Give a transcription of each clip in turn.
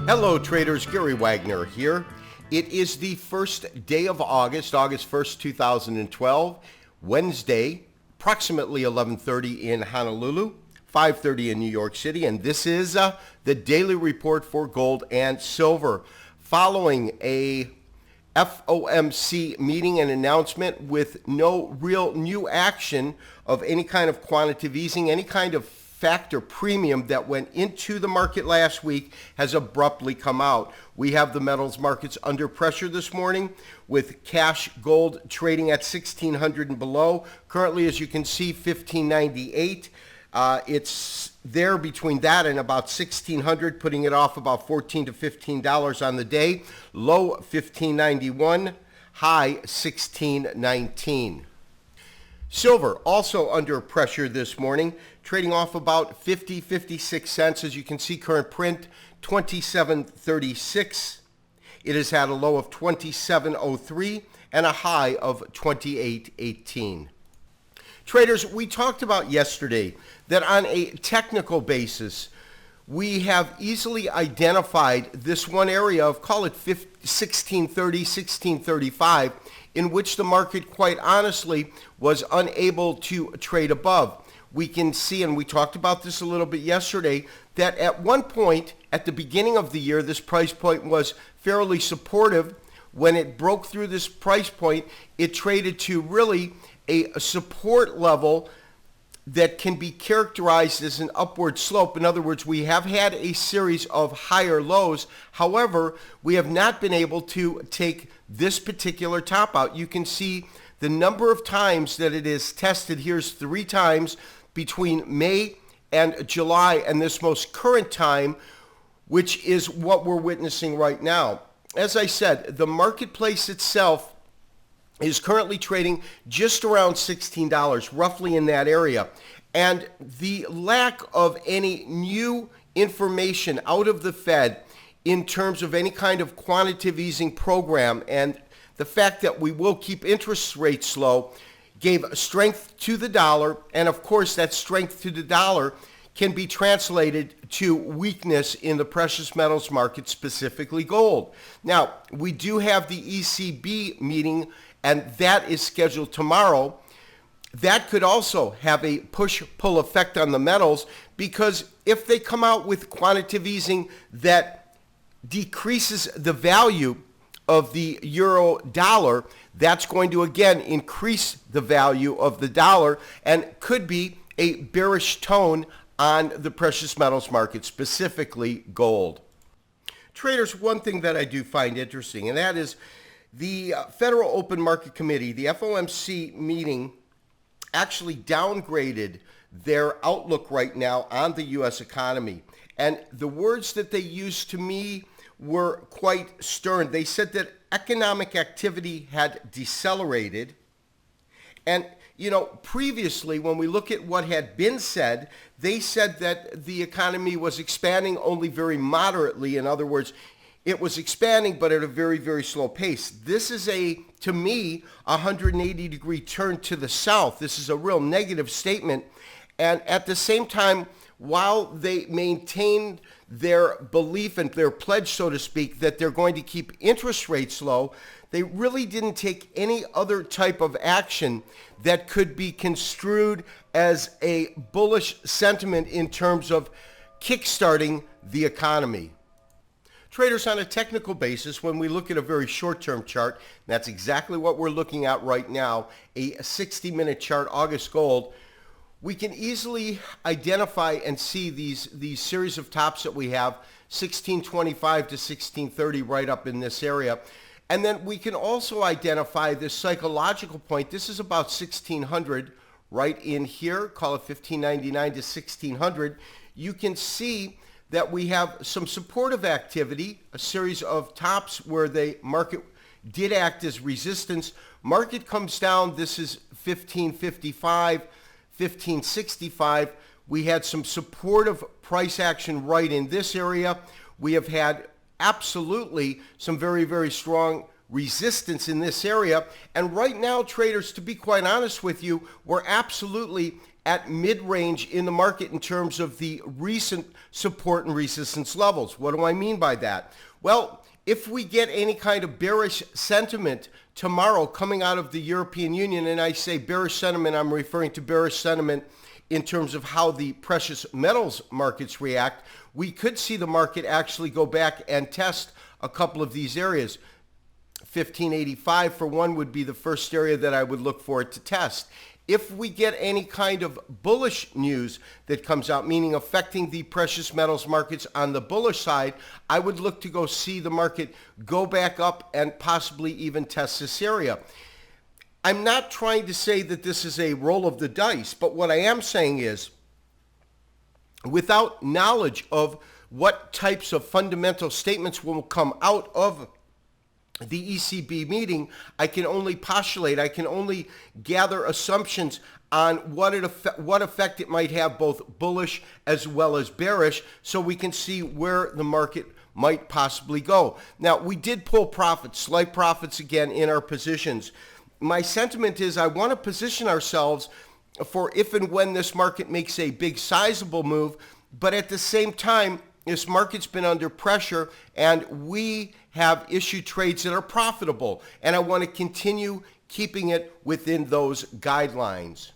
Hello traders, Gary Wagner here. It is the first day of August 1st, 2012, Wednesday, approximately 11:30 in Honolulu, 5:30 in New York City, and this is the daily report for gold and silver. Following a FOMC meeting and announcement with no real new action of any kind of quantitative easing, any kind of factor premium that went into the market last week has abruptly come out. We have the metals markets under pressure this morning with cash gold trading at 1600 and below. Currently, as you can see, 1598. It's there between that and about 1600, putting it off about $14 to $15 on the day. Low 1591, high 1619. Silver also under pressure this morning, trading off about 56 cents. As you can see, current print 27.36. It has had a low of 27.03 and a high of 28.18. Traders, we talked about yesterday that on a technical basis, we have easily identified this one area of, call it 1630, 1635, in which the market, quite honestly, was unable to trade above. We can see, and we talked about this a little bit yesterday, that at one point at the beginning of the year, this price point was fairly supportive. When it broke through this price point, it traded to really a support level that can be characterized as an upward slope. In other words, we have had a series of higher lows. However, we have not been able to take this particular top out. You can see the number of times that it is tested. Here's 3 times between May and July, and this most current time, which is what we're witnessing right now. As I said, the marketplace itself is currently trading just around $16, roughly in that area. And the lack of any new information out of the Fed in terms of any kind of quantitative easing program and the fact that we will keep interest rates low gave strength to the dollar. And of course, that strength to the dollar can be translated to weakness in the precious metals market, specifically gold. Now, we do have the ECB meeting, and that is scheduled tomorrow. That could also have a push-pull effect on the metals, because if they come out with quantitative easing that decreases the value of the euro dollar, that's going to again increase the value of the dollar and could be a bearish tone on the precious metals market, specifically gold. Traders, one thing that I do find interesting, and that is the Federal Open Market Committee, the FOMC meeting, actually downgraded their outlook right now on the U.S. economy. And the words that they used to me were quite stern. They said that economic activity had decelerated. And, you know, previously, when we look at what had been said, they said that the economy was expanding only very moderately. In other words, it was expanding, but at a very, very slow pace. This is to me, 180-degree turn to the south. This is a real negative statement. And at the same time, while they maintained their belief and their pledge, so to speak, that they're going to keep interest rates low, they really didn't take any other type of action that could be construed as a bullish sentiment in terms of kickstarting the economy. Traders, on a technical basis, when we look at a very short-term chart, that's exactly what we're looking at right now, a 60-minute chart, August gold, we can easily identify and see these series of tops that we have, 1625 to 1630 right up in this area. And then we can also identify this psychological point. This is about 1600 right in here, call it 1599 to 1600. You can see that we have some supportive activity, a series of tops where the market did act as resistance. Market comes down. This is 1555, 1565. We had some supportive price action right in this area. We have had absolutely some very, very strong resistance in this area. And right now, traders, to be quite honest with you, we're absolutely at mid-range in the market in terms of the recent support and resistance levels. What do I mean by that? Well, if we get any kind of bearish sentiment tomorrow coming out of the European Union, and I say bearish sentiment, I'm referring to bearish sentiment in terms of how the precious metals markets react, we could see the market actually go back and test a couple of these areas. 1585 for one would be the first area that I would look for it to test. If we get any kind of bullish news that comes out, meaning affecting the precious metals markets on the bullish side, I would look to go see the market go back up and possibly even test this area. I'm not trying to say that this is a roll of the dice, but what I am saying is, without knowledge of what types of fundamental statements will come out of the ECB meeting, I can only postulate, I can only gather assumptions on what effect it might have, both bullish as well as bearish, so we can see where the market might possibly go. Now, we did pull profits, slight profits again in our positions. My sentiment is I want to position ourselves for if and when this market makes a big sizable move, but at the same time, this market's been under pressure and we have issued trades that are profitable, and I want to continue keeping it within those guidelines.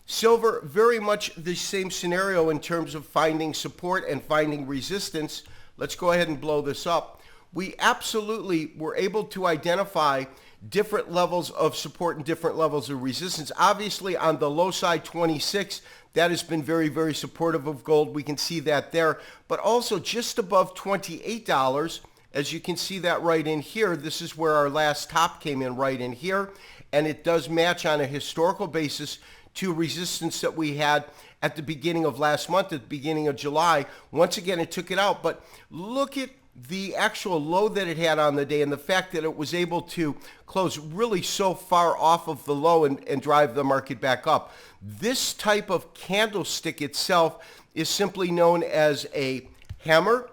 Silver, very much the same scenario in terms of finding support and finding resistance. Let's go ahead and blow this up. We absolutely were able to identify different levels of support and different levels of resistance. Obviously, on the low side, 26, that has been very, very supportive of gold. We can see that there. But also just above $28, as you can see that right in here, this is where our last top came in, right in here. And it does match on a historical basis to resistance that we had at the beginning of last month, at the beginning of July. Once again, it took it out. But look at the actual low that it had on the day and the fact that it was able to close really so far off of the low and drive the market back up. This type of candlestick itself is simply known as a hammer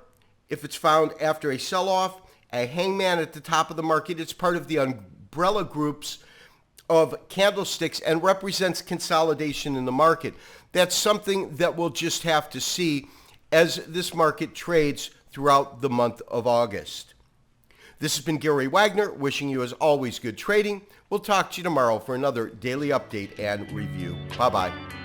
if it's found after a sell-off, a hangman at the top of the market. It's part of the umbrella groups of candlesticks and represents consolidation in the market. That's something that we'll just have to see as this market trades throughout the month of August. This has been Gary Wagner, wishing you as always good trading. We'll talk to you tomorrow for another daily update and review. Bye-bye.